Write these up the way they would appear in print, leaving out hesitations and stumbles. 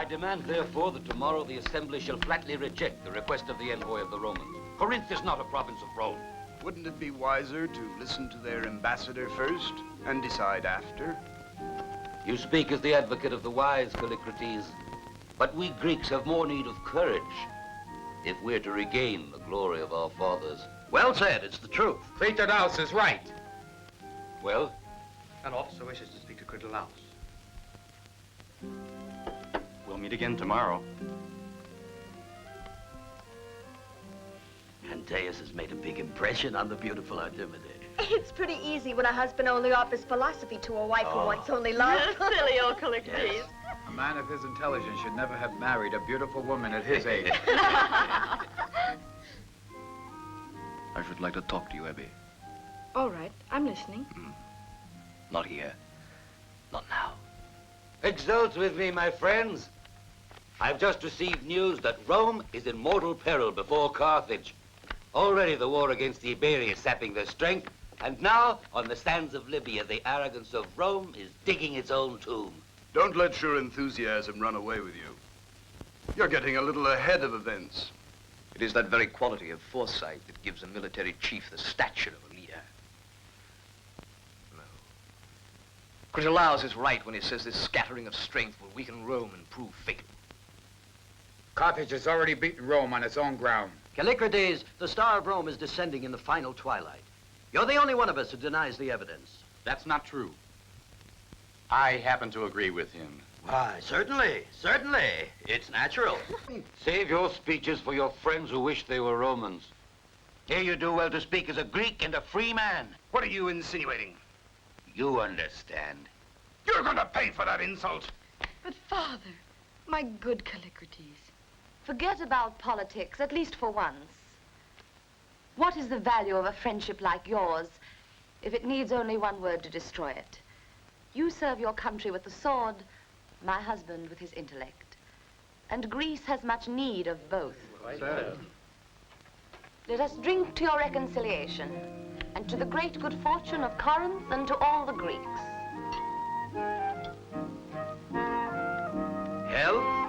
I demand, therefore, that tomorrow the Assembly shall flatly reject the request of the envoy of the Romans. Corinth is not a province of Rome. Wouldn't it be wiser to listen to their ambassador first and decide after? You speak as the advocate of the wise, Callicrates. But we Greeks have more need of courage if we're to regain the glory of our fathers. Well said, it's the truth. Critolaus is right. Well? An officer wishes to speak to Critolaus. We'll meet again tomorrow. Antaeus has made a big impression on the beautiful Artemide. It's pretty easy when a husband only offers philosophy to a wife who wants only love. Silly old Callicrates. Yes. A man of his intelligence should never have married a beautiful woman at his age. I should like to talk to you, Abby. All right, I'm listening. Not here. Not now. Exult with me, my friends. I've just received news that Rome is in mortal peril before Carthage. Already the war against the Iberi is sapping their strength, and now, on the sands of Libya, the arrogance of Rome is digging its own tomb. Don't let your enthusiasm run away with you. You're getting a little ahead of events. It is that very quality of foresight that gives a military chief the stature of a leader. No. Critolaus is right when he says this scattering of strength will weaken Rome and prove fatal. Carthage has already beaten Rome on its own ground. Callicrates, the star of Rome is descending in the final twilight. You're the only one of us who denies the evidence. That's not true. I happen to agree with him. Why, certainly. It's natural. Save your speeches for your friends who wish they were Romans. Here you do well to speak as a Greek and a free man. What are you insinuating? You understand. You're gonna pay for that insult. But, Father, my good Callicrates. Forget about politics, at least for once. What is the value of a friendship like yours if it needs only one word to destroy it? You serve your country with the sword, my husband with his intellect. And Greece has much need of both. Let us drink to your reconciliation, and to the great good fortune of Corinth and to all the Greeks. Health?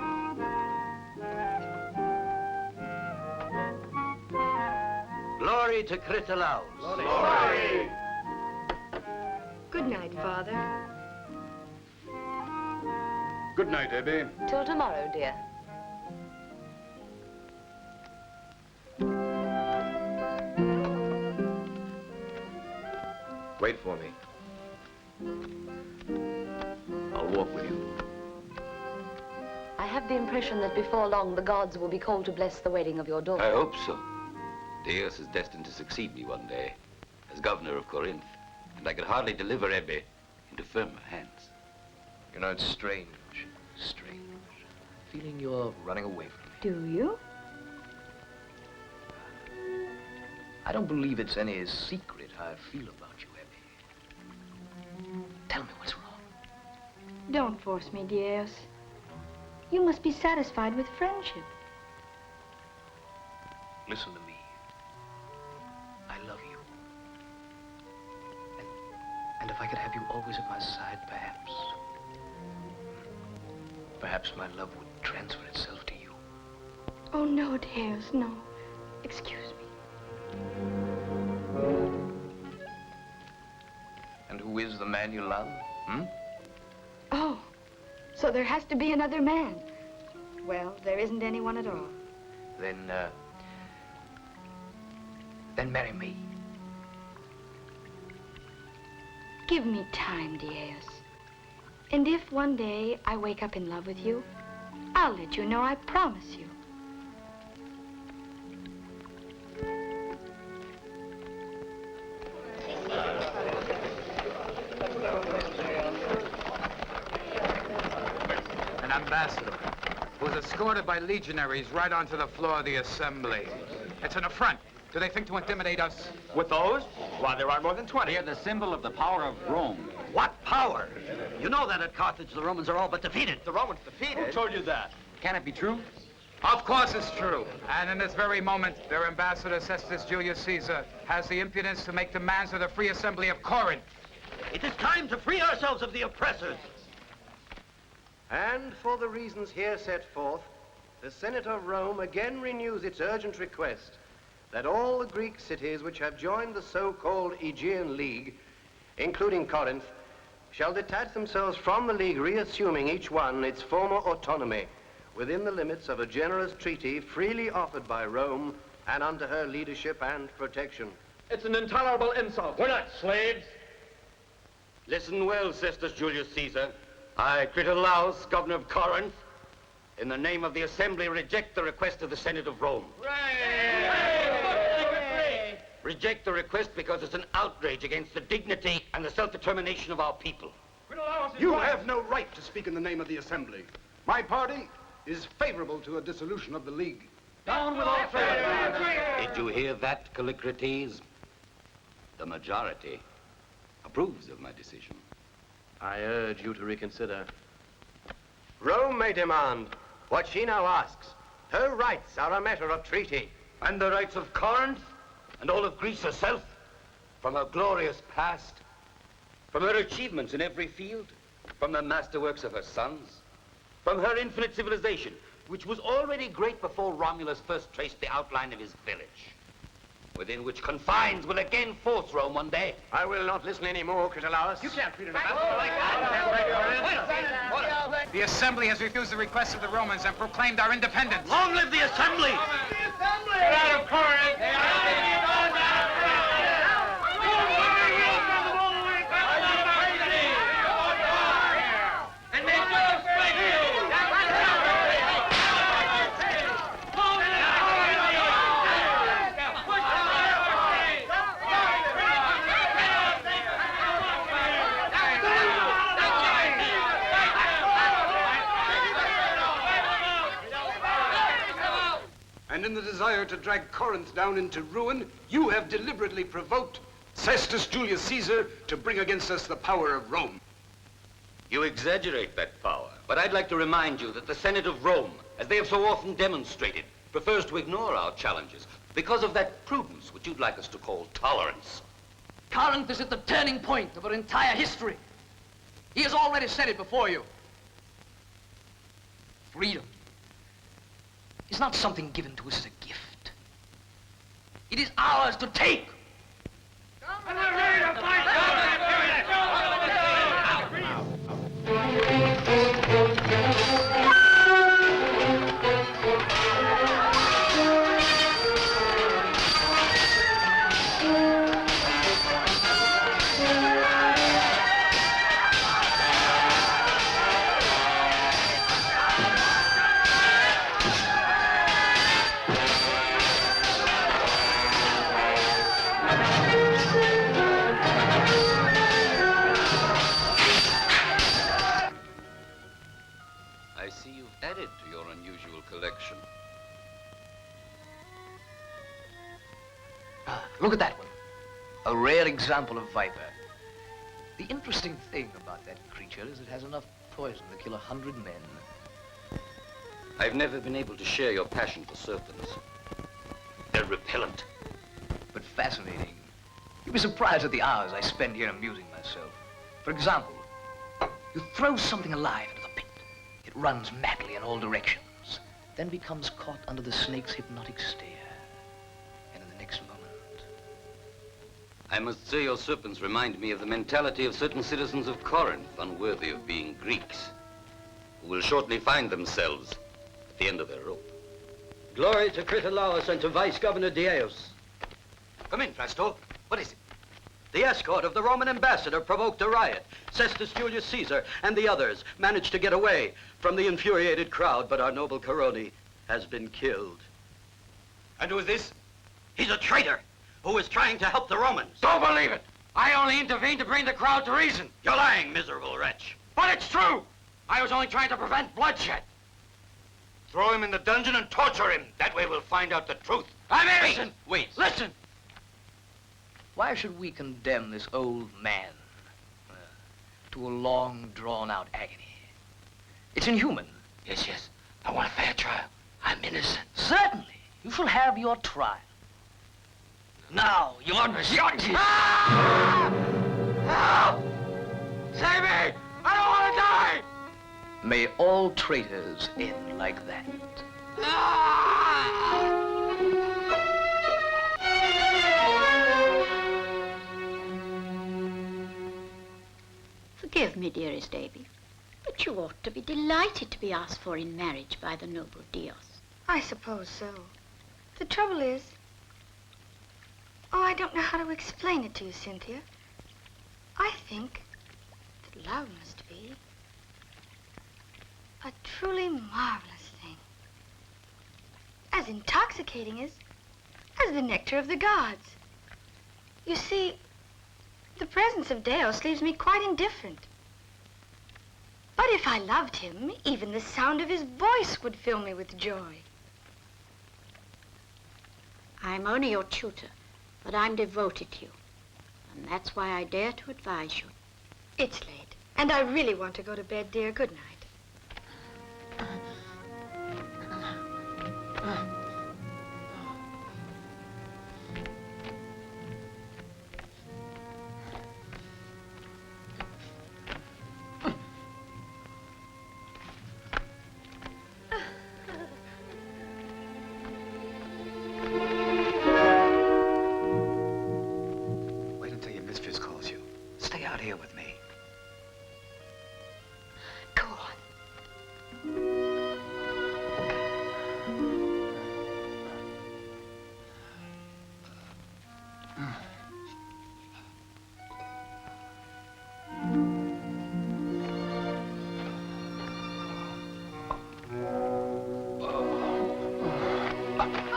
Glory to Critolaus. Glory! Good night, Father. Good night, Abby. Till tomorrow, dear. Wait for me. I'll walk with you. I have the impression that before long the gods will be called to bless the wedding of your daughter. I hope so. Deus is destined to succeed me one day as governor of Corinth, and I could hardly deliver Ebbe into firmer hands. You know, it's strange. Feeling you're running away from me. Do you? I don't believe it's any secret how I feel about you, Abby. Tell me what's wrong. Don't force me, Diaz. You must be satisfied with friendship. Listen to me. I love you. And if I could have you always at my side, perhaps my love would transfer itself to you. Oh, no, Diaz, no. Excuse me. And who is the man you love? Oh, so there has to be another man. Well, there isn't anyone at all. Then marry me. Give me time, Diaz. And if one day I wake up in love with you, I'll let you know, I promise you. An ambassador who's escorted by legionaries right onto the floor of the assembly. It's an affront. Do they think to intimidate us? With those? Why, there are more than 20. They are the symbol of the power of Rome. What power? You know that at Carthage the Romans are all but defeated. The Romans defeated? Who told you that? Can it be true? Of course it's true. And in this very moment, their ambassador, Cestus Julius Caesar, has the impudence to make demands of the Free Assembly of Corinth. It is time to free ourselves of the oppressors. And for the reasons here set forth, the Senate of Rome again renews its urgent request that all the Greek cities which have joined the so-called Aegean League, including Corinth, shall detach themselves from the League, reassuming each one its former autonomy within the limits of a generous treaty freely offered by Rome and under her leadership and protection. It's an intolerable insult. We're not slaves. Listen well, Cestus Julius Caesar. I, Critolaus, governor of Corinth, in the name of the Assembly, reject the request of the Senate of Rome. Reject the request because it's an outrage against the dignity and the self-determination of our people. You have no right to speak in the name of the Assembly. My party is favorable to a dissolution of the League. Down with all traitors. Did you hear that, Callicrates? The majority approves of my decision. I urge you to reconsider. Rome may demand what she now asks. Her rights are a matter of treaty. And the rights of Corinth and all of Greece herself, from her glorious past, from her achievements in every field, from the masterworks of her sons, from her infinite civilization, which was already great before Romulus first traced the outline of his village, within which confines will again force Rome one day. I will not listen anymore, Critolaus. You can't treat an ambassador like that. The Assembly has refused the request of the Romans and proclaimed our independence. Long live the Assembly! Get out of Corinth. And in the desire to drag Corinth down into ruin, you have deliberately provoked Cestus Julius Caesar to bring against us the power of Rome. You exaggerate that power, but I'd like to remind you that the Senate of Rome, as they have so often demonstrated, prefers to ignore our challenges because of that prudence which you'd like us to call tolerance. Corinth is at the turning point of our entire history. He has already said it before you. Freedom is not something given to us as a gift. It is ours to take. And we're ready to fight. I see you've added to your unusual collection. Look at that one. A rare example of viper. The interesting thing about that creature is it has enough poison to kill 100 men. I've never been able to share your passion for serpents. They're repellent. But fascinating. You'd be surprised at the hours I spend here amusing myself. For example, you throw something alive into the pit. It runs madly in all directions, then becomes caught under the snake's hypnotic stare. And in the next moment... I must say your serpents remind me of the mentality of certain citizens of Corinth, unworthy of being Greeks, who will shortly find themselves at the end of their rope. Glory to Critolaus and to Vice Governor Dieus. Come in, Prasto. What is it? The escort of the Roman ambassador provoked a riot. Cestus Julius Caesar and the others managed to get away from the infuriated crowd, but our noble Caroni has been killed. And who is this? He's a traitor who was trying to help the Romans. Don't believe it. I only intervened to bring the crowd to reason. You're lying, miserable wretch. But it's true. I was only trying to prevent bloodshed. Throw him in the dungeon and torture him. That way we'll find out the truth. I'm innocent. Wait. Listen. Why should we condemn this old man to a long, drawn-out agony? It's inhuman. Yes, yes. I want a fair trial. I'm innocent. Certainly. You shall have your trial. Now, your justice. Help! Save me! I don't want to die! May all traitors end like that. Forgive me, dearest Davy, but you ought to be delighted to be asked for in marriage by the noble Dios. I suppose so. The trouble is... Oh, I don't know how to explain it to you, Cynthia. I think that love must be a truly marvelous thing. As intoxicating as the nectar of the gods. You see, the presence of Deus leaves me quite indifferent. But if I loved him, even the sound of his voice would fill me with joy. I'm only your tutor, but I'm devoted to you. And that's why I dare to advise you. It's late, and I really want to go to bed, dear. Good night. Wait until your mistress calls you. Stay out here with me. Go on.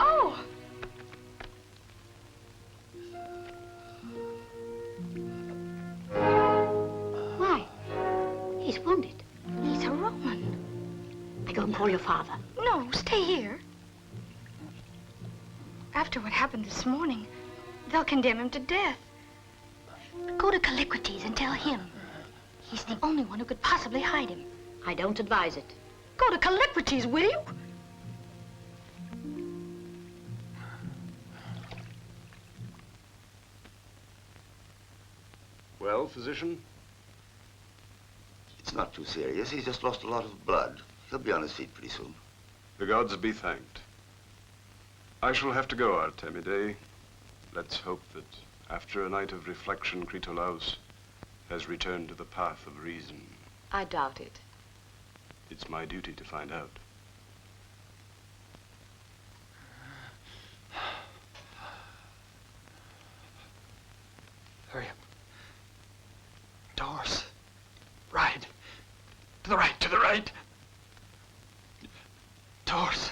Oh! Why? He's wounded. He's a Roman. I go and call your father. No, stay here. After what happened this morning, they'll condemn him to death. Go to Callicrates and tell him. He's the only one who could possibly hide him. I don't advise it. Go to Callicrates, will you? Well, physician? It's not too serious. He's just lost a lot of blood. He'll be on his feet pretty soon. The gods be thanked. I shall have to go, Artemide. Let's hope that after a night of reflection, Critolaus has returned to the path of reason. I doubt it. It's my duty to find out. Hurry up. Doors. Right. To the right, to the right. Doors.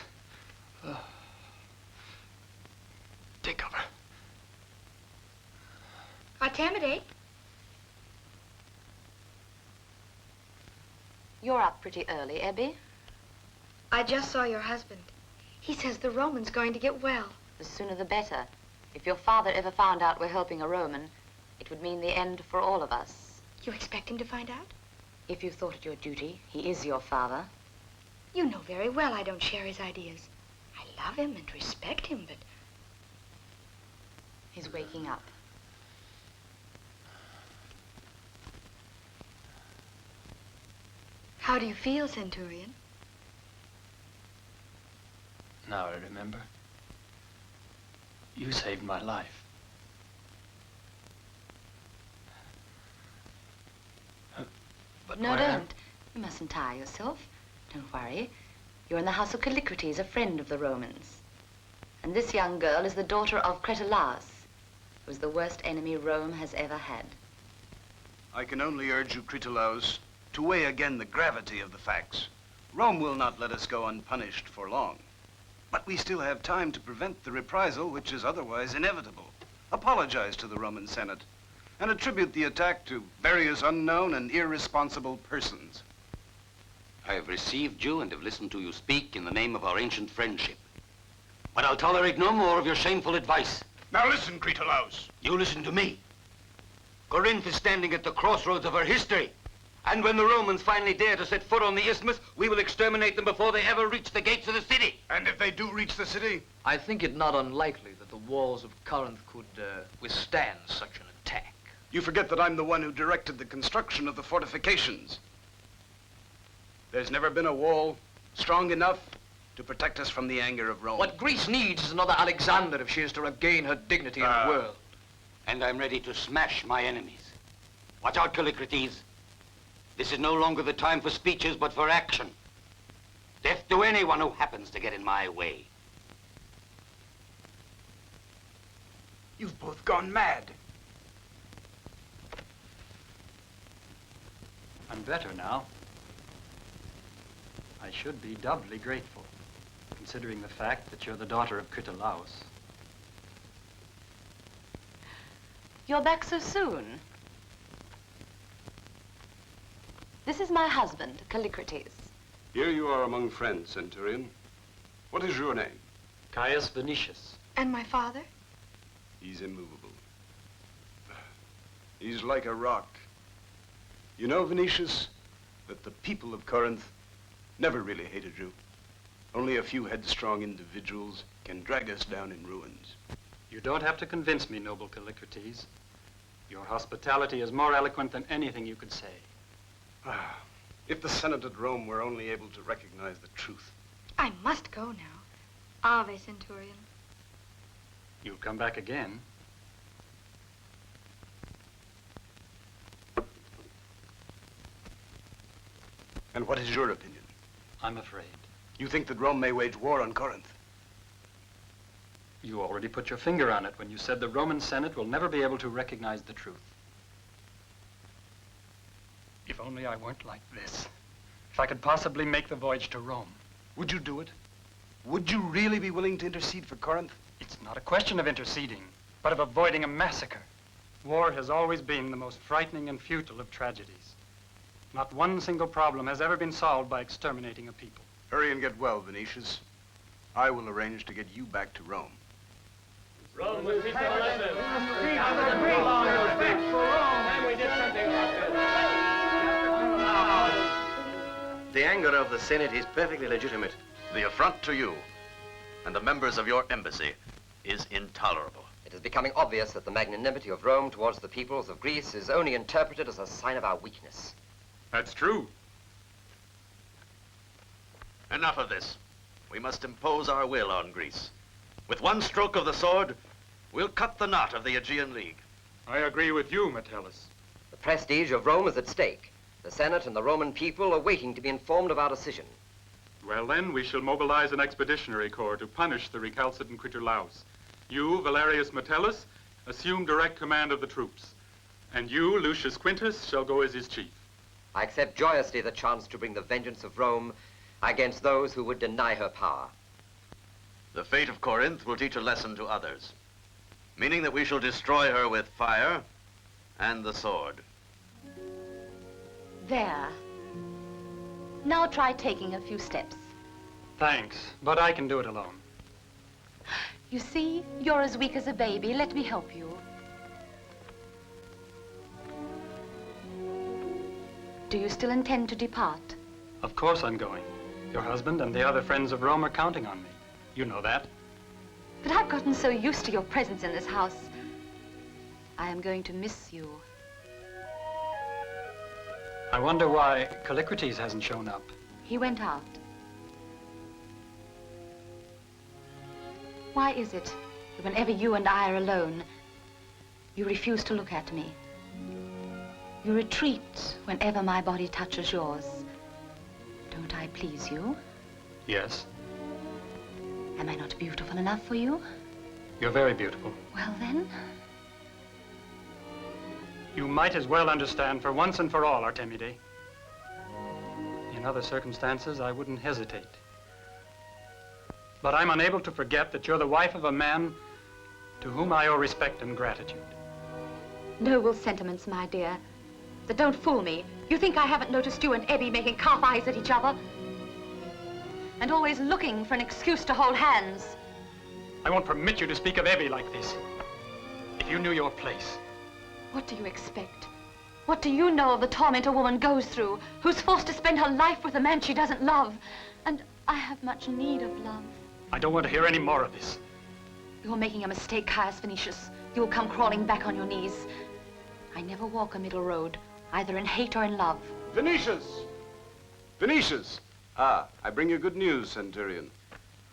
Take cover. Artemide? You're up pretty early, Ebby. I just saw your husband. He says the Roman's going to get well. The sooner the better. If your father ever found out we're helping a Roman, it would mean the end for all of us. You expect him to find out? If you thought it your duty, he is your father. You know very well I don't share his ideas. I love him and respect him, but... He's waking up. How do you feel, Centurion? Now I remember. You saved my life. But No, where- don't. You mustn't tire yourself. Don't worry. You're in the house of Callicrates, a friend of the Romans. And this young girl is the daughter of Critolaus, who is the worst enemy Rome has ever had. I can only urge you, Critolaus, to weigh again the gravity of the facts. Rome will not let us go unpunished for long. But we still have time to prevent the reprisal which is otherwise inevitable. Apologize to the Roman Senate and attribute the attack to various unknown and irresponsible persons. I have received you and have listened to you speak in the name of our ancient friendship. But I'll tolerate no more of your shameful advice. Now listen, Critolaus. You listen to me. Corinth is standing at the crossroads of her history. And when the Romans finally dare to set foot on the isthmus, we will exterminate them before they ever reach the gates of the city. And if they do reach the city? I think it not unlikely that the walls of Corinth could withstand such an attack. You forget that I'm the one who directed the construction of the fortifications. There's never been a wall strong enough to protect us from the anger of Rome. What Greece needs is another Alexander if she is to regain her dignity in the world. And I'm ready to smash my enemies. Watch out, Callicrates. This is no longer the time for speeches, but for action. Death to anyone who happens to get in my way. You've both gone mad. I'm better now. I should be doubly grateful, considering the fact that you're the daughter of Critolaus. You're back so soon. This is my husband, Callicrates. Here you are among friends, Centurion. What is your name? Caius Venetius. And my father? He's immovable. He's like a rock. You know, Venetius, that the people of Corinth never really hated you. Only a few headstrong individuals can drag us down in ruins. You don't have to convince me, noble Callicrates. Your hospitality is more eloquent than anything you could say. If the Senate at Rome were only able to recognize the truth. I must go now. Ave, Centurion. You'll come back again. And what is your opinion? I'm afraid. You think that Rome may wage war on Corinth? You already put your finger on it when you said the Roman Senate will never be able to recognize the truth. If only I weren't like this. If I could possibly make the voyage to Rome. Would you do it? Would you really be willing to intercede for Corinth? It's not a question of interceding, but of avoiding a massacre. War has always been the most frightening and futile of tragedies. Not one single problem has ever been solved by exterminating a people. Hurry and get well, Venetius. I will arrange to get you back to Rome. Rome will teach a lesson. How long it takes for Rome, and we did something about it. The anger of the Senate is perfectly legitimate. The affront to you and the members of your embassy is intolerable. It is becoming obvious that the magnanimity of Rome towards the peoples of Greece is only interpreted as a sign of our weakness. That's true. Enough of this. We must impose our will on Greece. With one stroke of the sword, we'll cut the knot of the Aegean League. I agree with you, Metellus. The prestige of Rome is at stake. The Senate and the Roman people are waiting to be informed of our decision. Well, then, we shall mobilize an expeditionary corps to punish the recalcitrant Critolaus. You, Valerius Metellus, assume direct command of the troops. And you, Lucius Quintus, shall go as his chief. I accept joyously the chance to bring the vengeance of Rome against those who would deny her power. The fate of Corinth will teach a lesson to others, meaning that we shall destroy her with fire and the sword. There. Now try taking a few steps. Thanks, but I can do it alone. You see, you're as weak as a baby. Let me help you. Do you still intend to depart? Of course I'm going. Your husband and the other friends of Rome are counting on me. You know that. But I've gotten so used to your presence in this house. I am going to miss you. I wonder why Callicrates hasn't shown up. He went out. Why is it that whenever you and I are alone, you refuse to look at me? You retreat whenever my body touches yours. Don't I please you? Yes. Am I not beautiful enough for you? You're very beautiful. Well, then. You might as well understand for once and for all, Artemide. In other circumstances, I wouldn't hesitate. But I'm unable to forget that you're the wife of a man to whom I owe respect and gratitude. Noble sentiments, my dear. But don't fool me. You think I haven't noticed you and Ebby making calf eyes at each other? And always looking for an excuse to hold hands. I won't permit you to speak of Ebby like this. If you knew your place. What do you expect? What do you know of the torment a woman goes through, who's forced to spend her life with a man she doesn't love? And I have much need of love. I don't want to hear any more of this. You're making a mistake, Caius Venetius. You'll come crawling back on your knees. I never walk a middle road, either in hate or in love. Venetius! Venetians! Ah, I bring you good news, Centurion.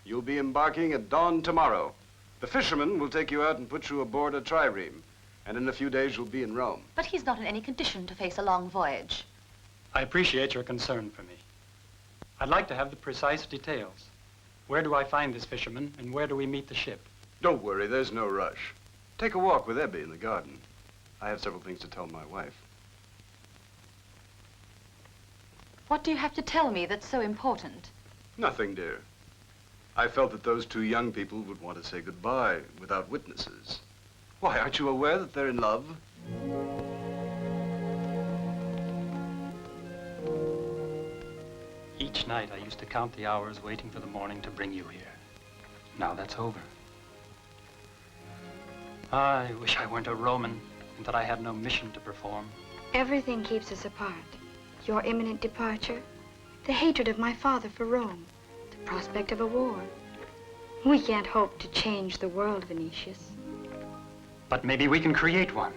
You'll be embarking at dawn tomorrow. The fisherman will take you out and put you aboard a trireme, and in a few days you'll be in Rome. But he's not in any condition to face a long voyage. I appreciate your concern for me. I'd like to have the precise details. Where do I find this fisherman, and where do we meet the ship? Don't worry, there's no rush. Take a walk with Ebby in the garden. I have several things to tell my wife. What do you have to tell me that's so important? Nothing, dear. I felt that those two young people would want to say goodbye without witnesses. Why, aren't you aware that they're in love? Each night I used to count the hours waiting for the morning to bring you here. Now that's over. I wish I weren't a Roman and that I had no mission to perform. Everything keeps us apart. Your imminent departure, the hatred of my father for Rome, the prospect of a war. We can't hope to change the world, Venetius. But maybe we can create one.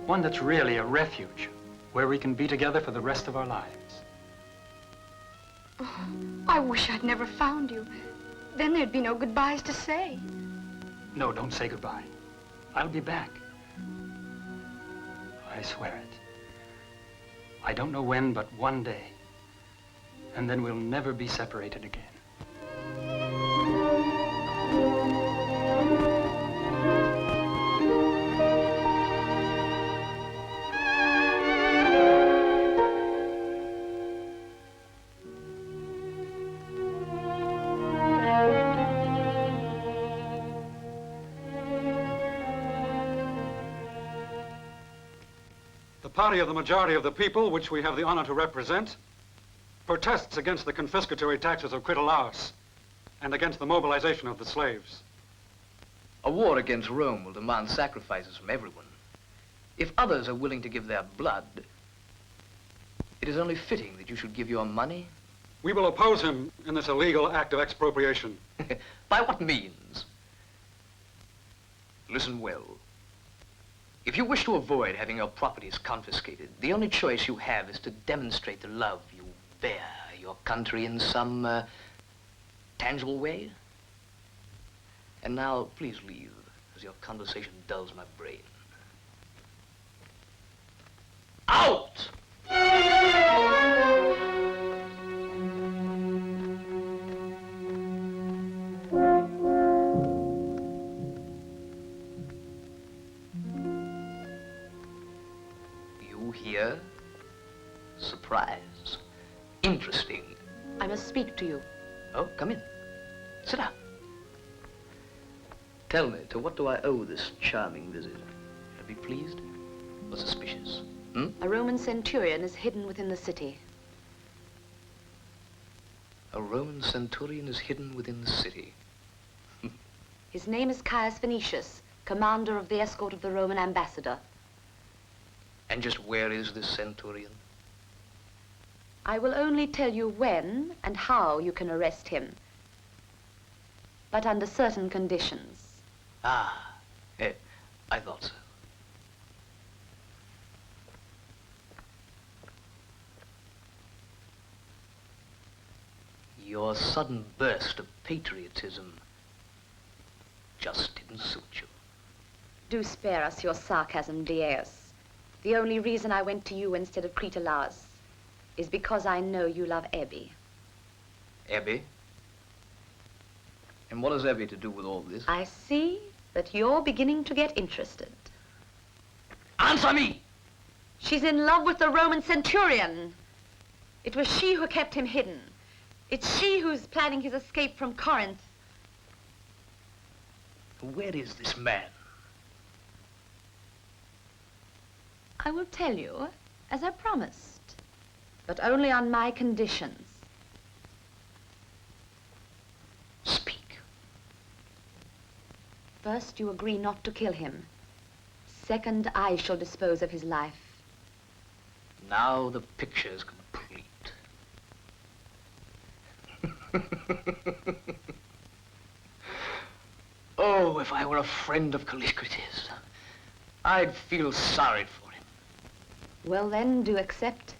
One that's really a refuge, where we can be together for the rest of our lives. Oh, I wish I'd never found you. Then there'd be no goodbyes to say. No, don't say goodbye. I'll be back. I swear it. I don't know when, but one day. And then we'll never be separated again. The party of the majority of the people, which we have the honor to represent, protests against the confiscatory taxes of Critolaus and against the mobilization of the slaves. A war against Rome will demand sacrifices from everyone. If others are willing to give their blood, it is only fitting that you should give your money. We will oppose him in this illegal act of expropriation. By what means? Listen well. If you wish to avoid having your properties confiscated, the only choice you have is to demonstrate the love you bear your country in some tangible way. And now, please leave, as your conversation dulls my brain. Out! You here? Surprise. Interesting. I must speak to you. Oh, come in. Sit down. Tell me, to what do I owe this charming visit? Should I be pleased or suspicious? A Roman centurion is hidden within the city. A Roman centurion is hidden within the city. His name is Caius Venetius, commander of the escort of the Roman ambassador. And just where is this centurion? I will only tell you when and how you can arrest him, but under certain conditions. Ah, I thought so. Your sudden burst of patriotism just didn't suit you. Do spare us your sarcasm, Diaeus. The only reason I went to you instead of Critolaus is because I know you love Ebby. Ebby? And what has Ebby to do with all this? I see that you're beginning to get interested. Answer me! She's in love with the Roman centurion. It was she who kept him hidden. It's she who's planning his escape from Corinth. Where is this man? I will tell you, as I promised, but only on my conditions. Speak. First, you agree not to kill him. Second, I shall dispose of his life. Now the picture's complete. Oh, if I were a friend of Callicrates, I'd feel sorry for him. Well then, do accept.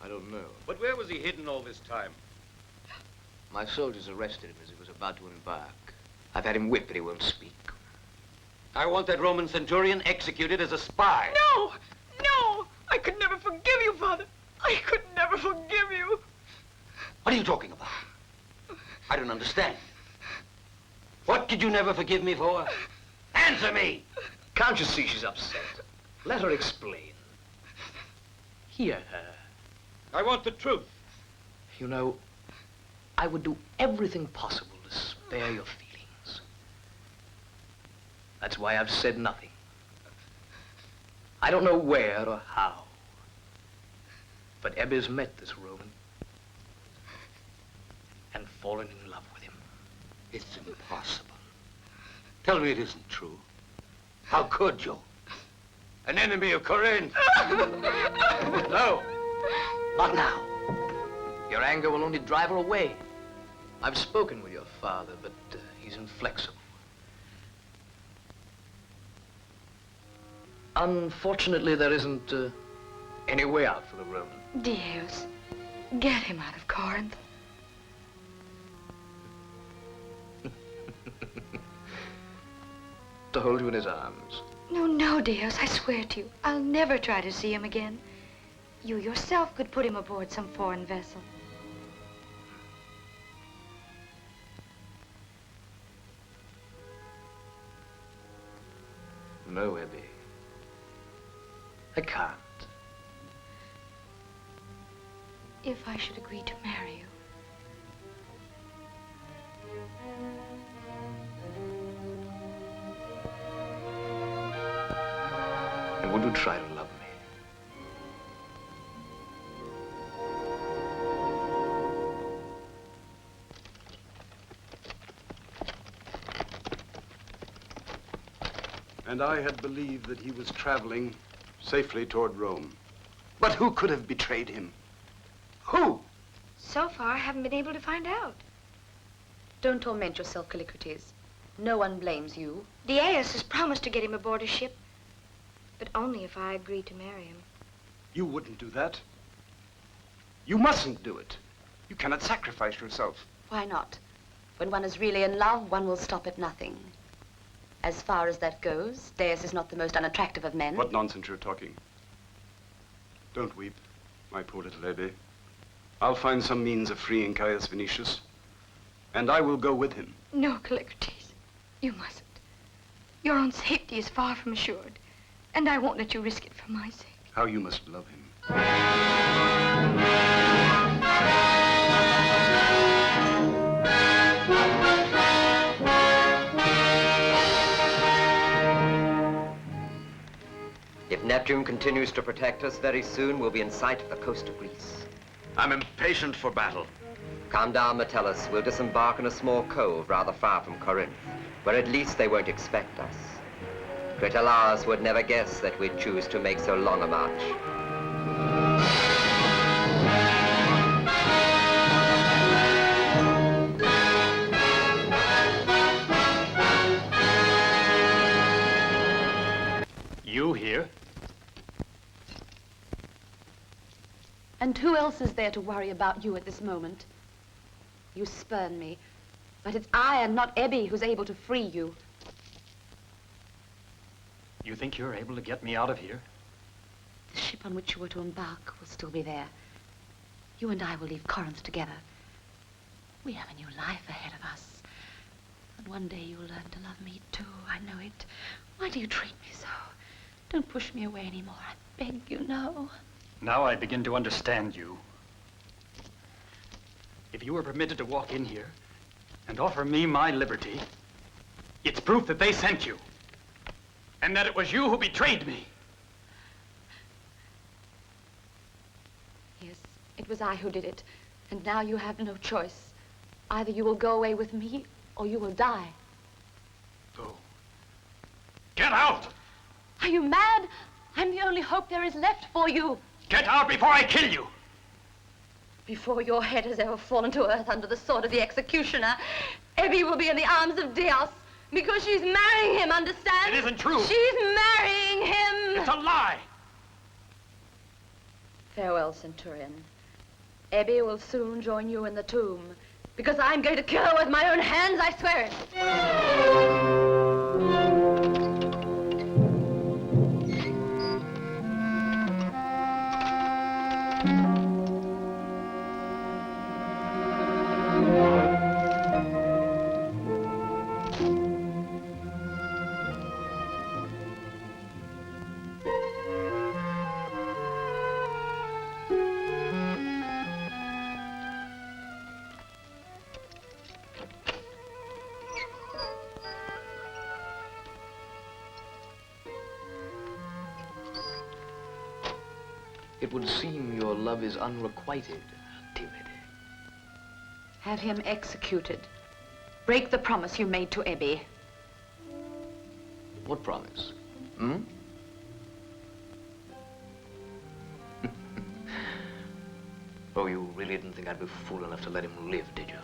I don't know. But where was he hidden all this time? My soldiers arrested him as he was about to embark. I've had him whipped, but he won't speak. I want that Roman centurion executed as a spy. No! No! I could never forgive you, Father. I could never forgive you. What are you talking about? I don't understand. What did you never forgive me for? Answer me! Can't you see she's upset? Let her explain. Hear her. I want the truth. You know, I would do everything possible to spare your feelings. That's why I've said nothing. I don't know where or how, but Ebbe's met this Roman and fallen in love with him. It's impossible. Tell me it isn't true. How could you? An enemy of Corinth. No, not now. Your anger will only drive her away. I've spoken with your father, but he's inflexible. Unfortunately, there isn't any way out for the Roman. Dios, get him out of Corinth. To hold you in his arms. No, no, Dios, I swear to you, I'll never try to see him again. You yourself could put him aboard some foreign vessel. No, Ebbe. I can't. If I should agree to marry you. And would you try to love me? And I had believed that he was traveling safely toward Rome. But who could have betrayed him? Who? So far, I haven't been able to find out. Don't torment yourself, Callicrates. No one blames you. Diaz has promised to get him aboard a ship, but only if I agree to marry him. You wouldn't do that. You mustn't do it. You cannot sacrifice yourself. Why not? When one is really in love, one will stop at nothing. As far as that goes, Deus is not the most unattractive of men. What nonsense you're talking. Don't weep, my poor little Ebbe. I'll find some means of freeing Caius Venetius, and I will go with him. No, Callicrates, you mustn't. Your own safety is far from assured, and I won't let you risk it for my sake. How you must love him. If Neptune continues to protect us, very soon we'll be in sight of the coast of Greece. I'm impatient for battle. Calm down, Metellus. We'll disembark in a small cove rather far from Corinth, where at least they won't expect us. Critolaus would never guess that we'd choose to make so long a march. You here? And who else is there to worry about you at this moment? You spurn me, but it's I and not Ebbe who's able to free you. You think you're able to get me out of here? The ship on which you were to embark will still be there. You and I will leave Corinth together. We have a new life ahead of us. And one day you'll learn to love me too, I know it. Why do you treat me so? Don't push me away anymore, I beg you, no. Now I begin to understand you. If you were permitted to walk in here and offer me my liberty, it's proof that they sent you. And that it was you who betrayed me. Yes, it was I who did it. And now you have no choice. Either you will go away with me, or you will die. Go. Get out! Are you mad? I'm the only hope there is left for you. Get out before I kill you! Before your head has ever fallen to earth under the sword of the executioner, Ebbe will be in the arms of Dios, because she's marrying him, understand? It isn't true. She's marrying him! It's a lie! Farewell, Centurion. Abby will soon join you in the tomb, because I'm going to kill her with my own hands, I swear it. It would seem your love is unrequited, timid. Have him executed. Break the promise you made to Abby. What promise? Hmm? Oh, you really didn't think I'd be fool enough to let him live, did you?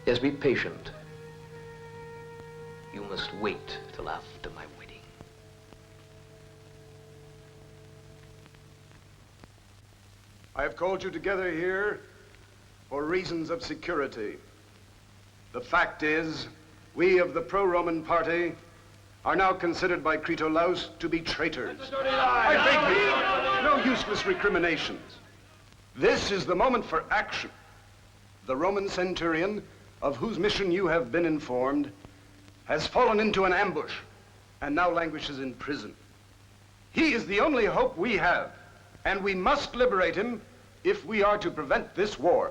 Yes, be patient. You must wait till after my wedding. I have called you together here for reasons of security. The fact is, we of the pro-Roman party are now considered by Critolaus to be traitors. I beg you, no useless recriminations. This is the moment for action. The Roman centurion, of whose mission you have been informed, has fallen into an ambush and now languishes in prison. He is the only hope we have, and we must liberate him if we are to prevent this war.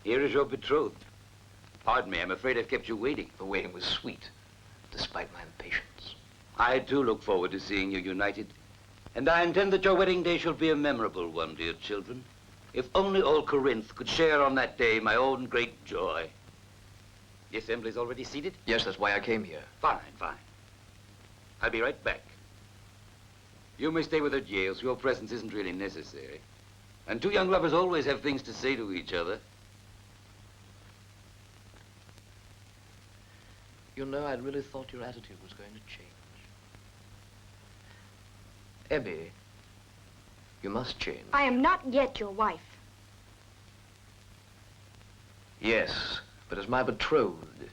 Here is your betrothed. Pardon me, I'm afraid I've kept you waiting. The waiting was sweet, despite my impatience. I too look forward to seeing you united. And I intend that your wedding day shall be a memorable one, dear children. If only all Corinth could share on that day my own great joy. The assembly's already seated? Yes, that's why I came here. Fine, fine. I'll be right back. You may stay with her, Jails. Your presence isn't really necessary. And two young lovers always have things to say to each other. You know, I'd really thought your attitude was going to change. Abby, you must change. I am not yet your wife. Yes, but as my betrothed,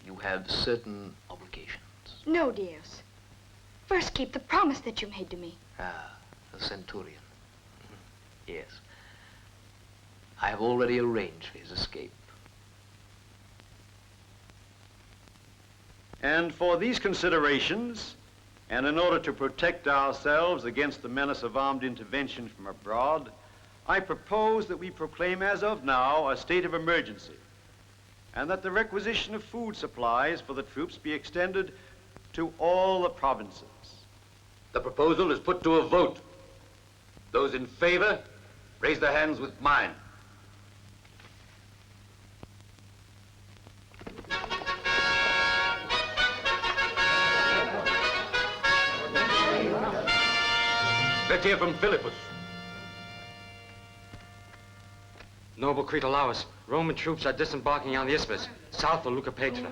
you have certain obligations. No, Dios. First keep the promise that you made to me. Ah, the centurion. Yes. I have already arranged for his escape. And for these considerations, and in order to protect ourselves against the menace of armed intervention from abroad, I propose that we proclaim as of now a state of emergency, and that the requisition of food supplies for the troops be extended to all the provinces. The proposal is put to a vote. Those in favor, raise their hands with mine. Let's hear from Philippus. Noble Critolaus, Roman troops are disembarking on the isthmus, south of Leucopetra.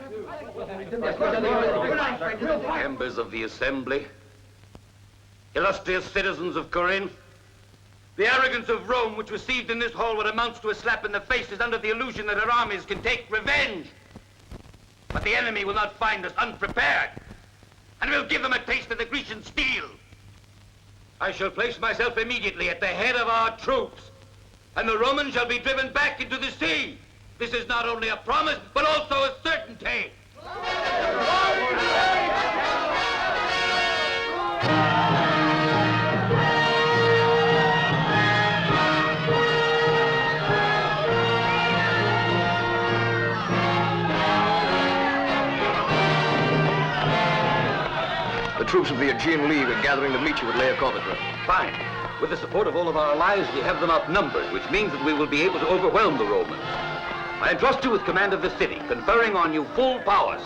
Members of the assembly, illustrious citizens of Corinth, the arrogance of Rome, which received in this hall what amounts to a slap in the face, is under the illusion that her armies can take revenge. But the enemy will not find us unprepared, and we'll give them a taste of the Grecian steel. I shall place myself immediately at the head of our troops, and the Romans shall be driven back into the sea. This is not only a promise, but also a certainty. The troops of the Aegean League are gathering to meet you at Leucopetra. Fine. With the support of all of our allies, we have them outnumbered, which means that we will be able to overwhelm the Romans. I entrust you with command of the city, conferring on you full powers.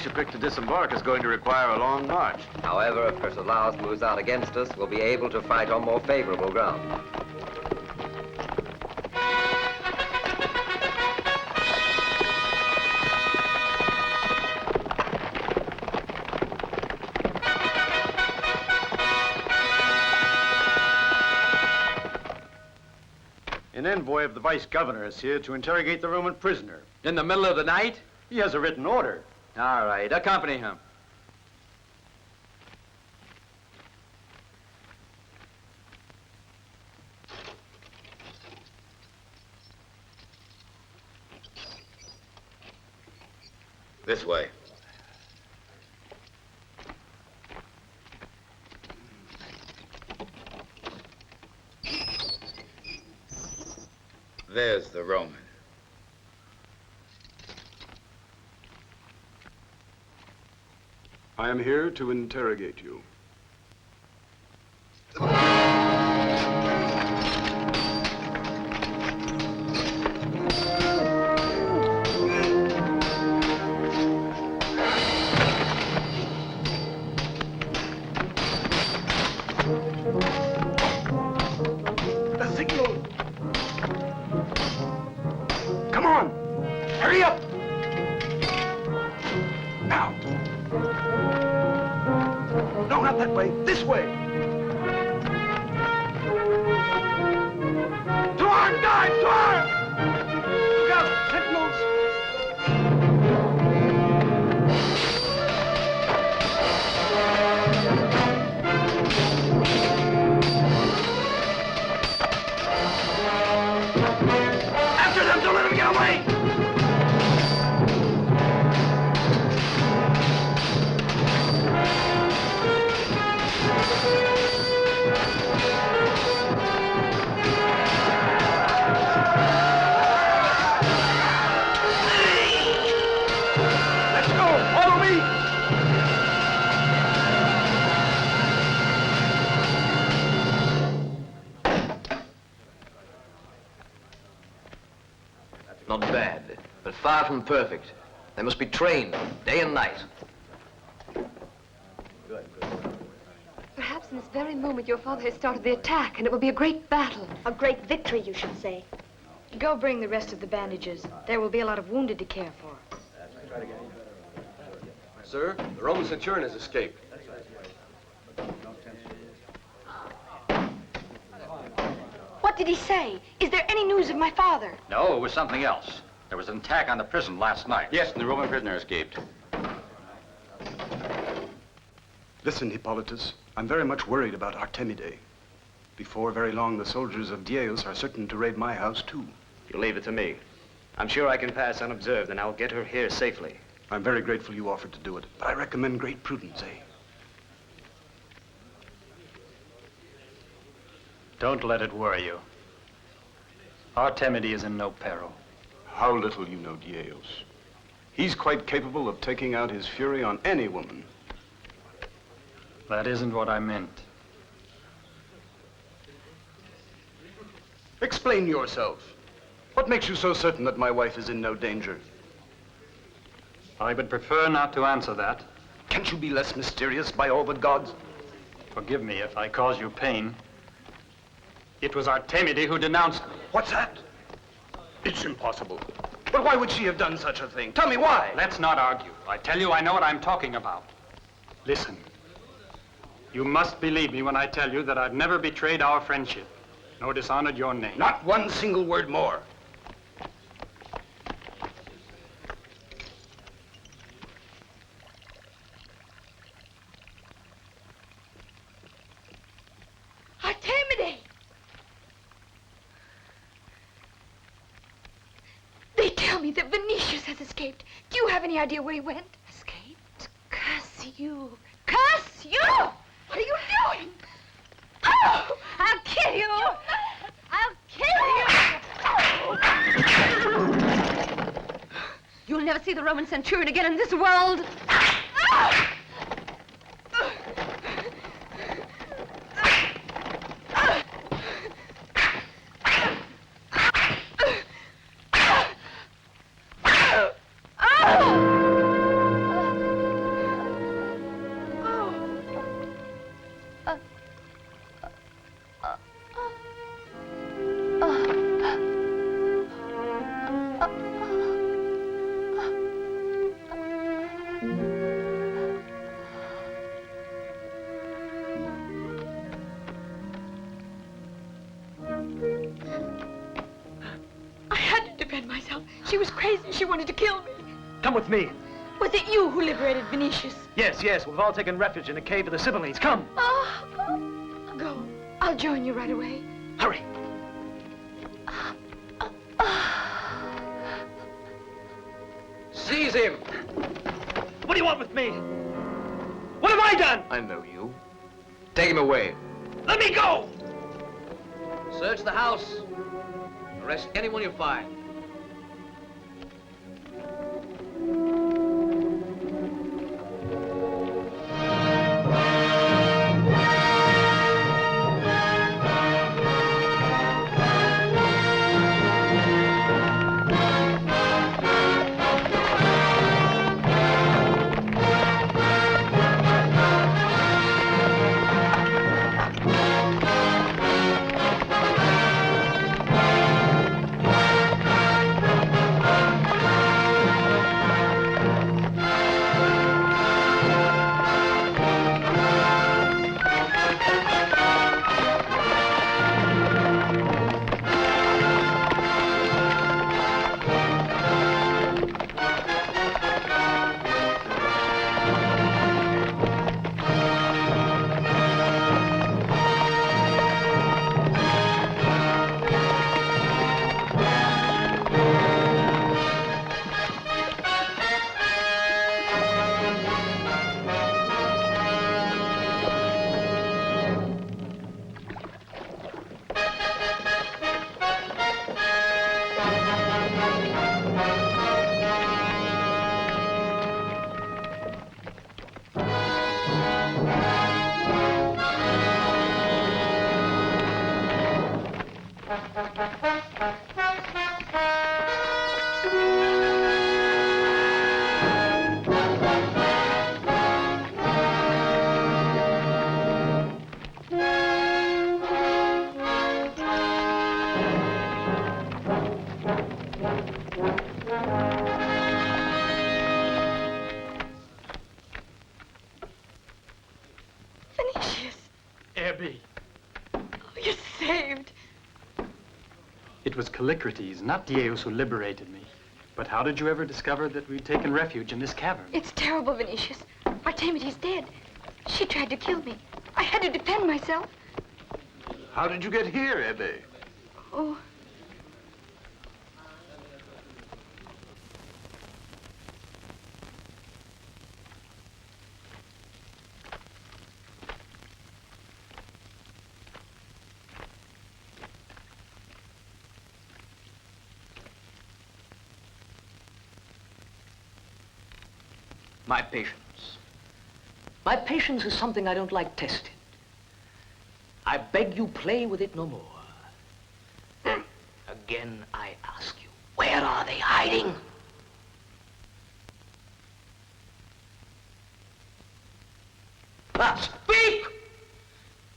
bishopric to disembark is going to require a long march. However, if Critolaus moves out against us, we'll be able to fight on more favorable ground. An envoy of the vice governor is here to interrogate the Roman prisoner. In the middle of the night? He has a written order. All right, accompany him. This way. There's the Roman. I am here to interrogate you. The signal! Come on! Hurry up! Now! No, not that way. This way! To arm, guys! To arm! Look out! Sentinels! After them! Don't let them get away! Let's go! Follow me! Not bad, but far from perfect. They must be trained day and night. Perhaps in this very moment your father has started the attack, and it will be a great battle. A great victory, you should say. Go bring the rest of the bandages. There will be a lot of wounded to care for. Sir, the Roman centurion has escaped. What did he say? Is there any news of my father? No, it was something else. There was an attack on the prison last night. Yes, and the Roman prisoner escaped. Listen, Hippolytus. I'm very much worried about Artemidae. Before very long, the soldiers of Dieus are certain to raid my house, too. You leave it to me. I'm sure I can pass unobserved, and I'll get her here safely. I'm very grateful you offered to do it, but I recommend great prudence, eh? Don't let it worry you. Artemide is in no peril. How little you know Dieus. He's quite capable of taking out his fury on any woman. That isn't what I meant. Explain yourself. What makes you so certain that my wife is in no danger? I would prefer not to answer that. Can't you be less mysterious, by all the gods? Forgive me if I cause you pain. It was Artemide who denounced me. What's that? It's impossible. But why would she have done such a thing? Tell me why. Let's not argue. I tell you I know what I'm talking about. Listen. You must believe me when I tell you that I've never betrayed our friendship, nor dishonored your name. Not one single word more. Artemide! They tell me that Venetius has escaped. Do you have any idea where he went? Escaped? Curse you! Curse you! What are you doing? Oh! I'll kill you! I'll kill you! You'll never see the Roman centurion again in this world. crazy. She wanted to kill me. Come with me. Was it you who liberated Venetius? Yes, yes, we've all taken refuge in the cave of the Sibylines. Come. Go. I'll join you right away. Hurry. Seize him! What do you want with me? What have I done? I know you. Take him away. Let me go! Search the house. Arrest anyone you find. Abby. Oh, you're saved. It was Callicrates, not Dieus, who liberated me. But how did you ever discover that we'd taken refuge in this cavern? It's terrible, Venetius. Artemides dead. She tried to kill me. I had to defend myself. How did you get here, Ebbe? Oh. My patience. My patience is something I don't like tested. I beg you, play with it no more. Again, I ask you, where are they hiding? Speak!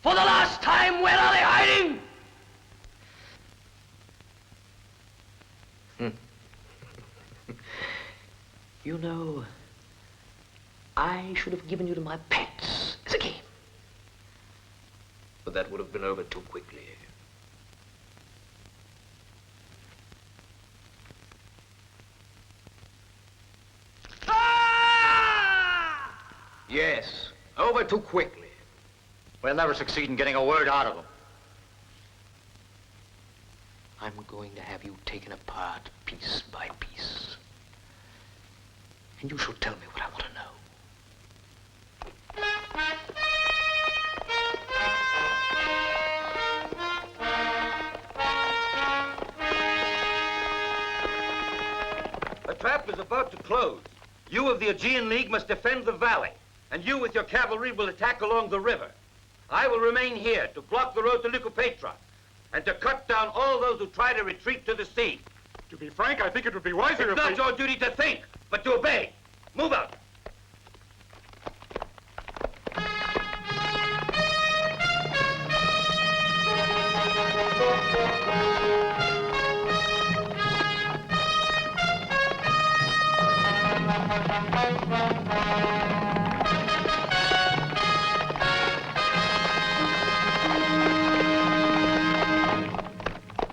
For the last time, where are they hiding? You know, I should have given you to my pets as a game. But that would have been over too quickly. Yes, over too quickly. We'll never succeed in getting a word out of them. I'm going to have you taken apart piece by piece. And you shall tell me what I want to know. The trap is about to close. You of the Aegean League must defend the valley, and you with your cavalry will attack along the river. I will remain here to block the road to Lycopetra, and to cut down all those who try to retreat to the sea. To be frank, I think it would be wiser It's if not your duty to think, but to obey. Move out.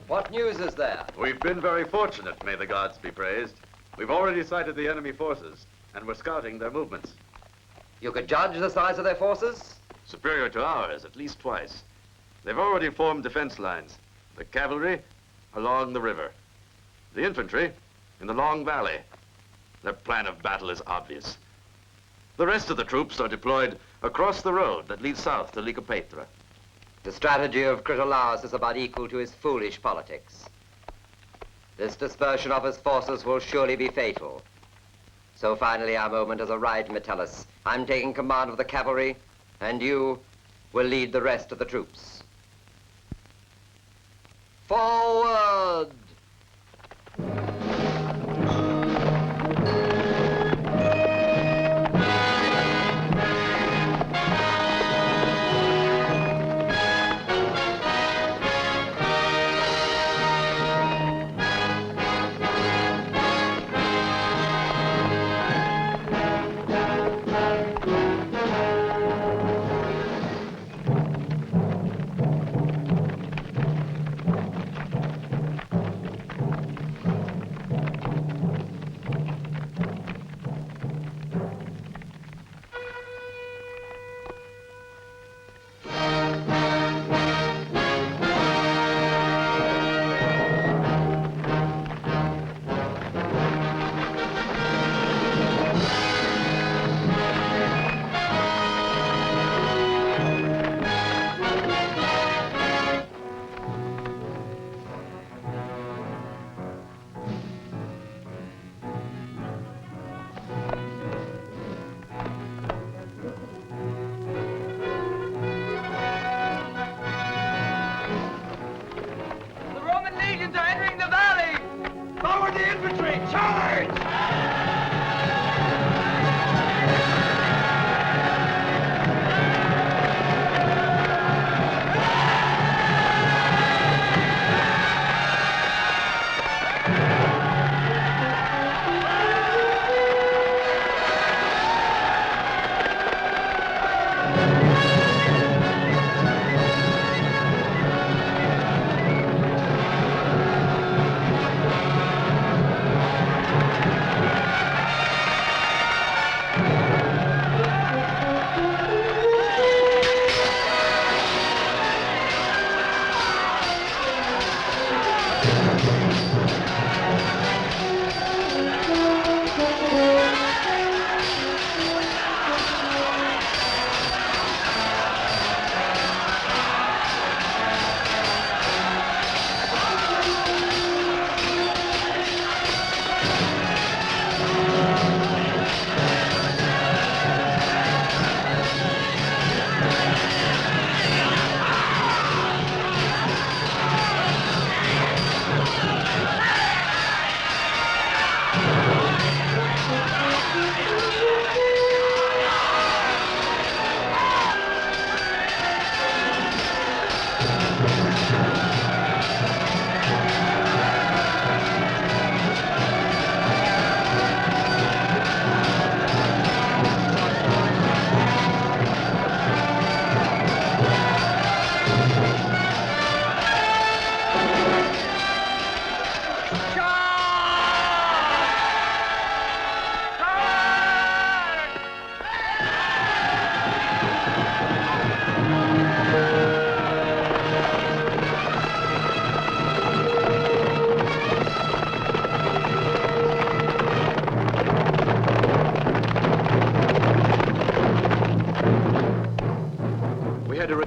What news is there? We've been very fortunate, may the gods be praised. We've already sighted the enemy forces, and we're scouting their movements. You could judge the size of their forces? Superior to ours, at least twice. They've already formed defense lines. The cavalry along the river. The infantry in the long valley. Their plan of battle is obvious. The rest of the troops are deployed across the road that leads south to Lycopetra. The strategy of Critolaus is about equal to his foolish politics. This dispersion of his forces will surely be fatal. So finally our moment has arrived, Metellus. I'm taking command of the cavalry, and you will lead the rest of the troops. Forward!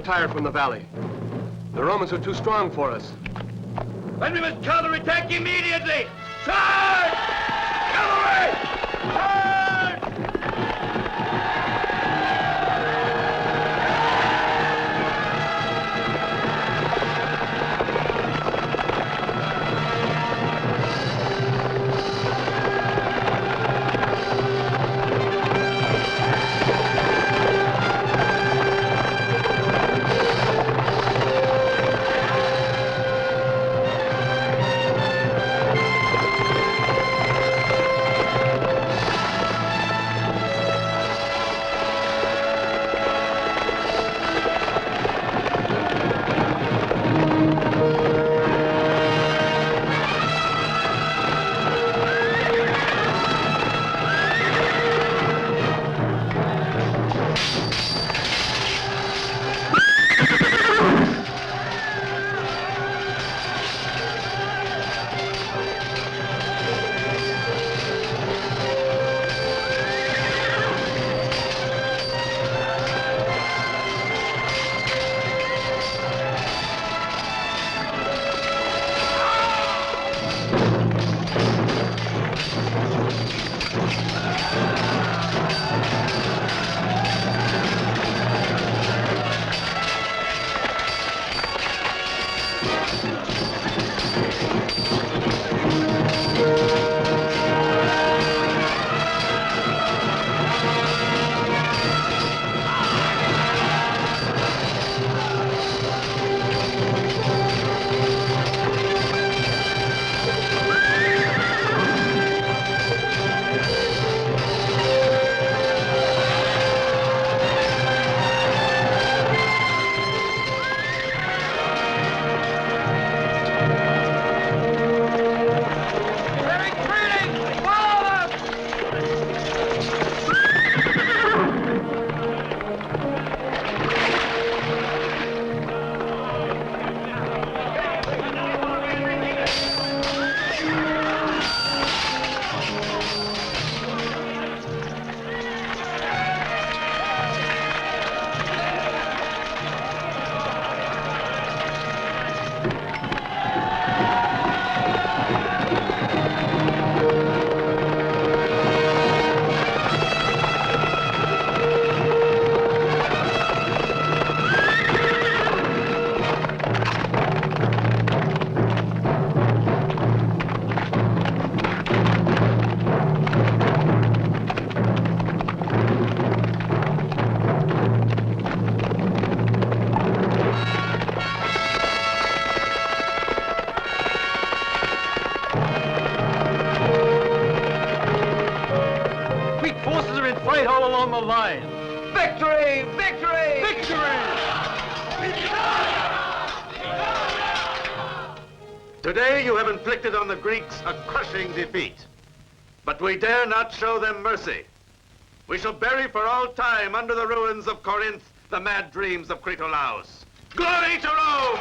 Retire from the valley. The Romans are too strong for us. Then we must counterattack immediately! Charge! Cavalry! Charge! Victory! Victory! Victory! Today you have inflicted on the Greeks a crushing defeat. But we dare not show them mercy. We shall bury for all time under the ruins of Corinth the mad dreams of Critolaus. Glory to Rome!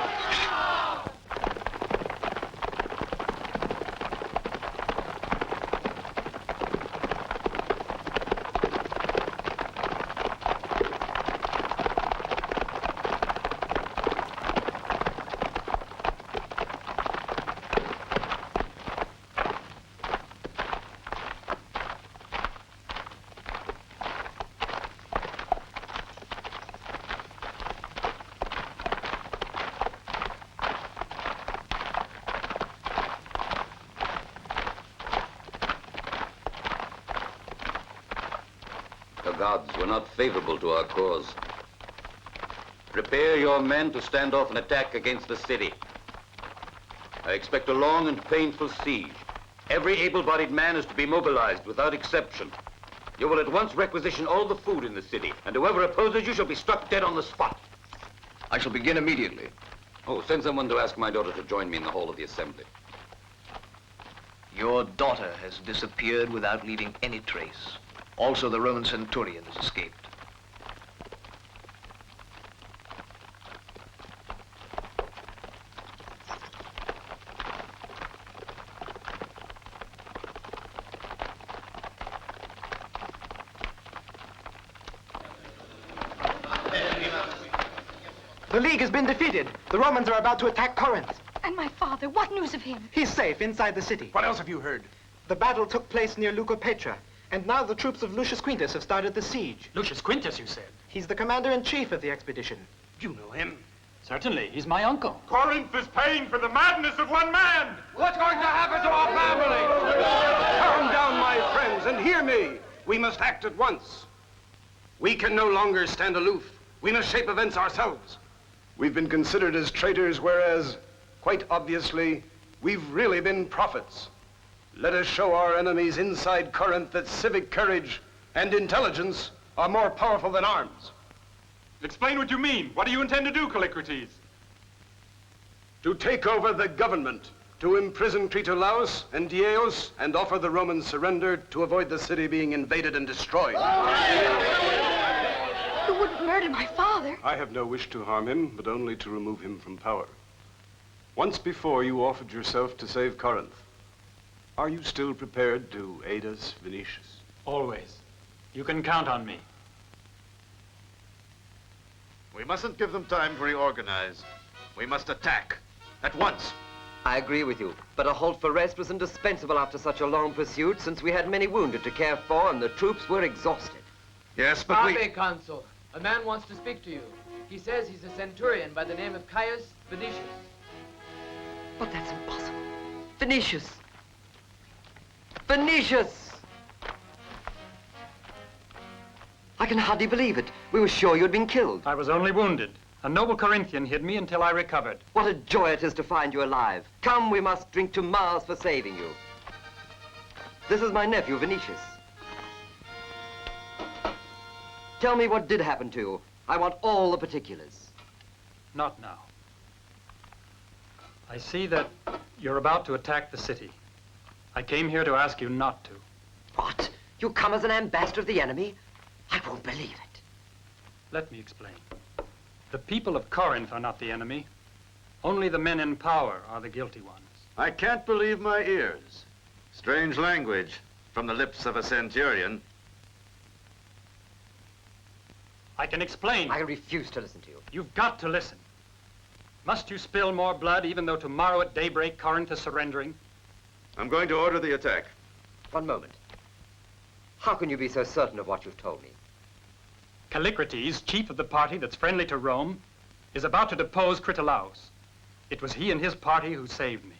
The gods were not favorable to our cause. Prepare your men to stand off an attack against the city. I expect a long and painful siege. Every able-bodied man is to be mobilized without exception. You will at once requisition all the food in the city, and whoever opposes you shall be struck dead on the spot. I shall begin immediately. Oh, send someone to ask my daughter to join me in the hall of the assembly. Your daughter has disappeared without leaving any trace. Also, the Roman centurion has escaped. The League has been defeated. The Romans are about to attack Corinth. And my father, what news of him? He's safe inside the city. What else have you heard? The battle took place near Leucopetra, and now the troops of Lucius Quintus have started the siege. Lucius Quintus, you said? He's the commander-in-chief of the expedition. You know him? Certainly. He's my uncle. Corinth is paying for the madness of one man! What's going to happen to our family? Calm down, my friends, and hear me. We must act at once. We can no longer stand aloof. We must shape events ourselves. We've been considered as traitors, whereas, quite obviously, we've really been prophets. Let us show our enemies inside Corinth that civic courage and intelligence are more powerful than arms. Explain what you mean. What do you intend to do, Callicrates? To take over the government, to imprison Critolaus and Dieus, and offer the Romans surrender to avoid the city being invaded and destroyed. You wouldn't murder my father. I have no wish to harm him, but only to remove him from power. Once before, you offered yourself to save Corinth. Are you still prepared to aid us, Venetius? Always. You can count on me. We mustn't give them time to reorganize. We must attack at once. I agree with you, but a halt for rest was indispensable after such a long pursuit, since we had many wounded to care for and the troops were exhausted. Yes, but Ave, Consul. A man wants to speak to you. He says he's a centurion by the name of Caius Venetius. But that's impossible. Venetius! Venetius! I can hardly believe it. We were sure you'd been killed. I was only wounded. A noble Corinthian hid me until I recovered. What a joy it is to find you alive. Come, we must drink to Mars for saving you. This is my nephew, Venetius. Tell me what did happen to you. I want all the particulars. Not now. I see that you're about to attack the city. I came here to ask you not to. What? You come as an ambassador of the enemy? I won't believe it. Let me explain. The people of Corinth are not the enemy. Only the men in power are the guilty ones. I can't believe my ears. Strange language from the lips of a centurion. I can explain. I refuse to listen to you. You've got to listen. Must you spill more blood even though tomorrow at daybreak Corinth is surrendering? I'm going to order the attack. One moment. How can you be so certain of what you've told me? Callicrates, chief of the party that's friendly to Rome, is about to depose Critolaus. It was he and his party who saved me,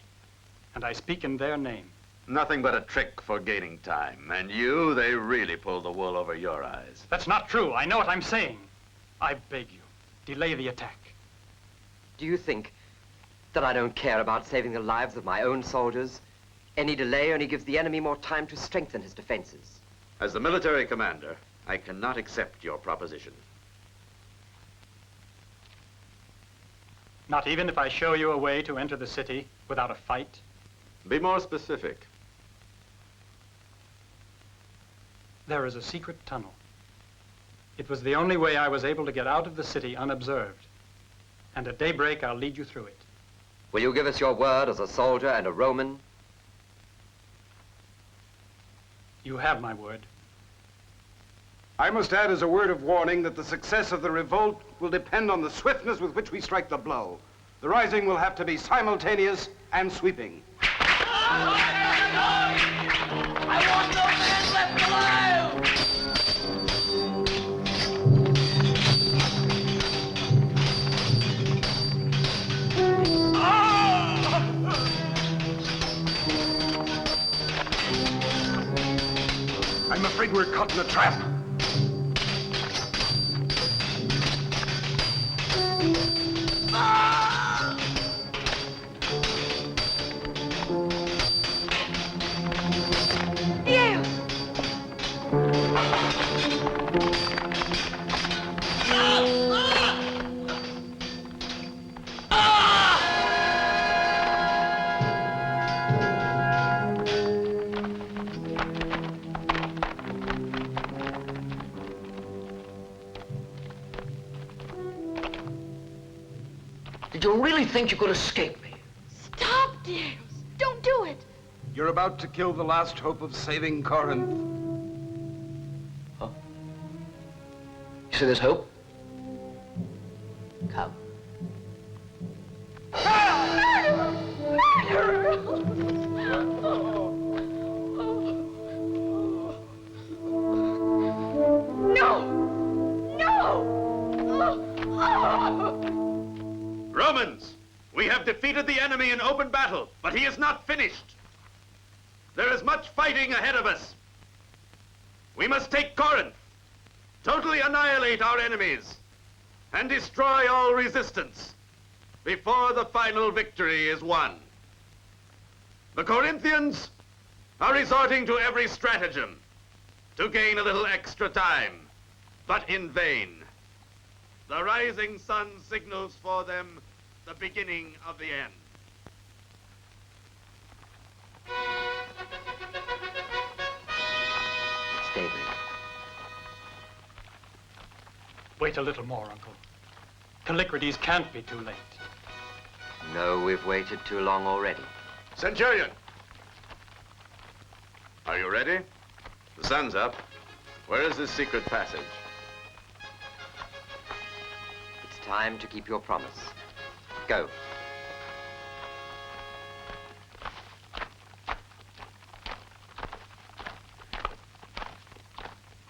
and I speak in their name. Nothing but a trick for gaining time. And you, they really pulled the wool over your eyes. That's not true. I know what I'm saying. I beg you, delay the attack. Do you think that I don't care about saving the lives of my own soldiers? Any delay only gives the enemy more time to strengthen his defenses. As the military commander, I cannot accept your proposition. Not even if I show you a way to enter the city without a fight? Be more specific. There is a secret tunnel. It was the only way I was able to get out of the city unobserved. And at daybreak, I'll lead you through it. Will you give us your word as a soldier and a Roman? You have my word. I must add as a word of warning that the success of the revolt will depend on the swiftness with which we strike the blow. The rising will have to be simultaneous and sweeping. I want no man left alive! I'm afraid we're caught in a trap. Did you really think you could escape me? Stop, Dios. Don't do it. You're about to kill the last hope of saving Corinth. Huh? You say there's hope? Come. Romans, we have defeated the enemy in open battle, but he is not finished. There is much fighting ahead of us. We must take Corinth, totally annihilate our enemies, and destroy all resistance before the final victory is won. The Corinthians are resorting to every stratagem to gain a little extra time, but in vain. The rising sun signals for them the beginning of the end. It's daybreak. Wait a little more, Uncle. Callicrates can't be too late. No, we've waited too long already. Centurion! Are you ready? The sun's up. Where is this secret passage? It's time to keep your promise. Go.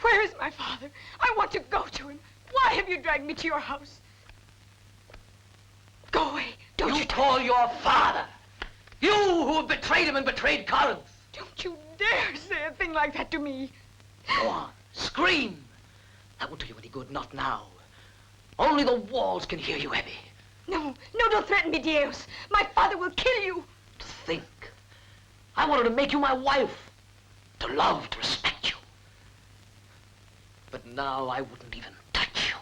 Where is my father? I want to go to him. Why have you dragged me to your house? Go away. Don't you call your father? You who have betrayed him and betrayed Corinth. Don't you dare say a thing like that to me. Go on, scream. That won't do you any good, not now. Only the walls can hear you, Abby. No, don't threaten me, Dios. My father will kill you. To think. I wanted to make you my wife. To love, to respect you. But now I wouldn't even touch you.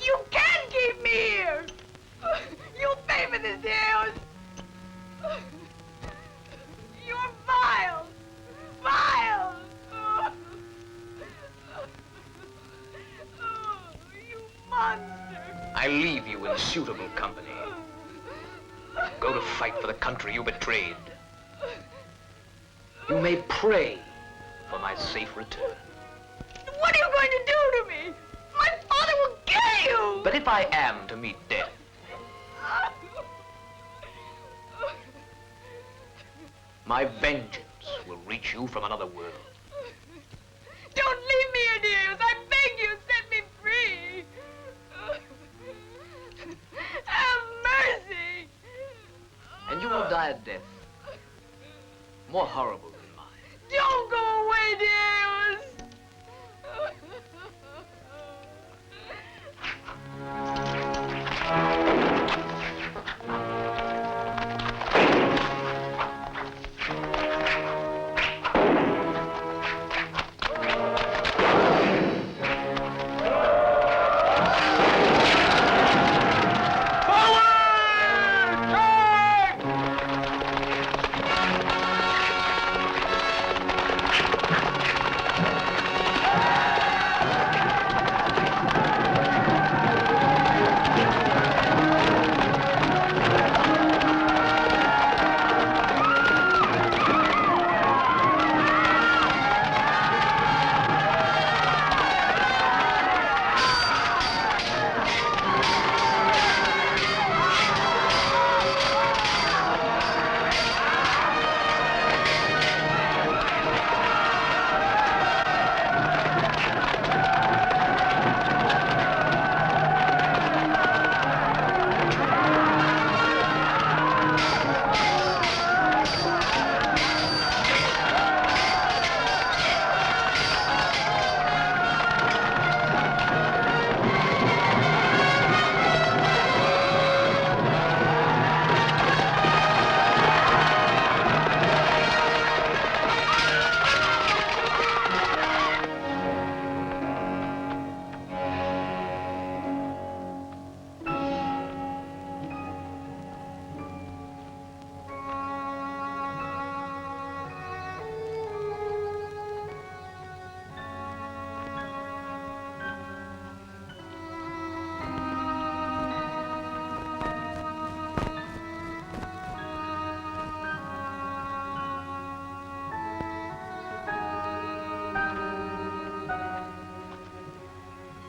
You can't keep me here. You'll pay for this, Dios. You're vile. Vile. You monster. I leave you in suitable company. Go to fight for the country you betrayed. You may pray for my safe return. What are you going to do to me? My father will kill you. But if I am to meet death, my vengeance will reach you from another world. Don't leave me here, Dios. I beg you, set me free. Have mercy. And you will die a death more horrible than mine. Don't go away, Dios.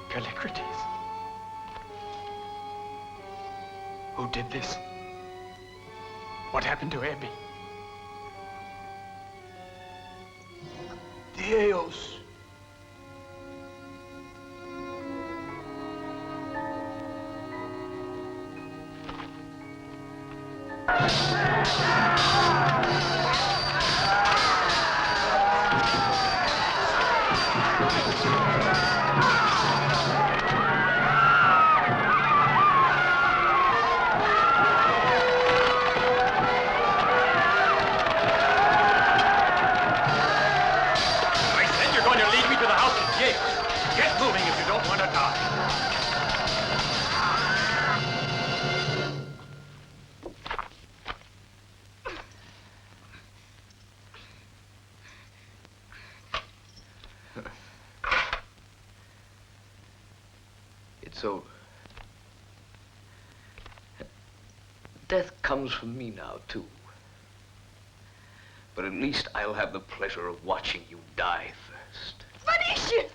Callicrates. Who did this? What happened to Abby? Dios. So, death comes from me now, too. But at least I'll have the pleasure of watching you die first. Venetians!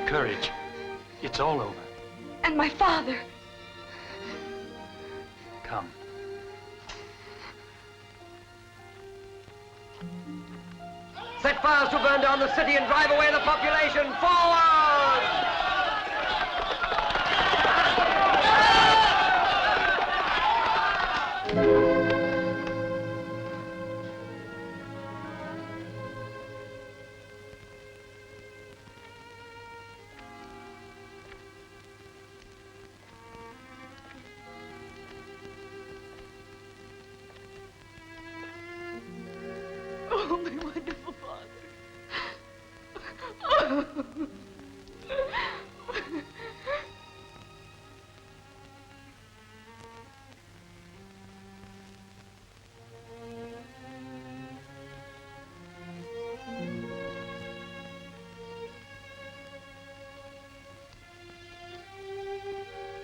Courage. It's all over. And my father. Come. Set fires to burn down the city and drive away the population. Forward! Oh, my wonderful father.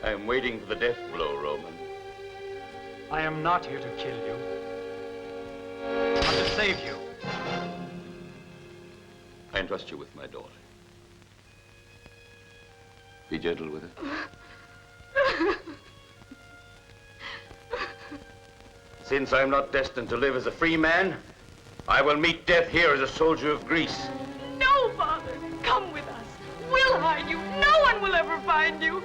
I am waiting for the death blow, Roman. I am not here to kill you, but to save you. I entrust you with my daughter. Be gentle with her. Since I'm not destined to live as a free man, I will meet death here as a soldier of Greece. No, Father. Come with us. We'll hide you. No one will ever find you.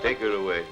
Take her away.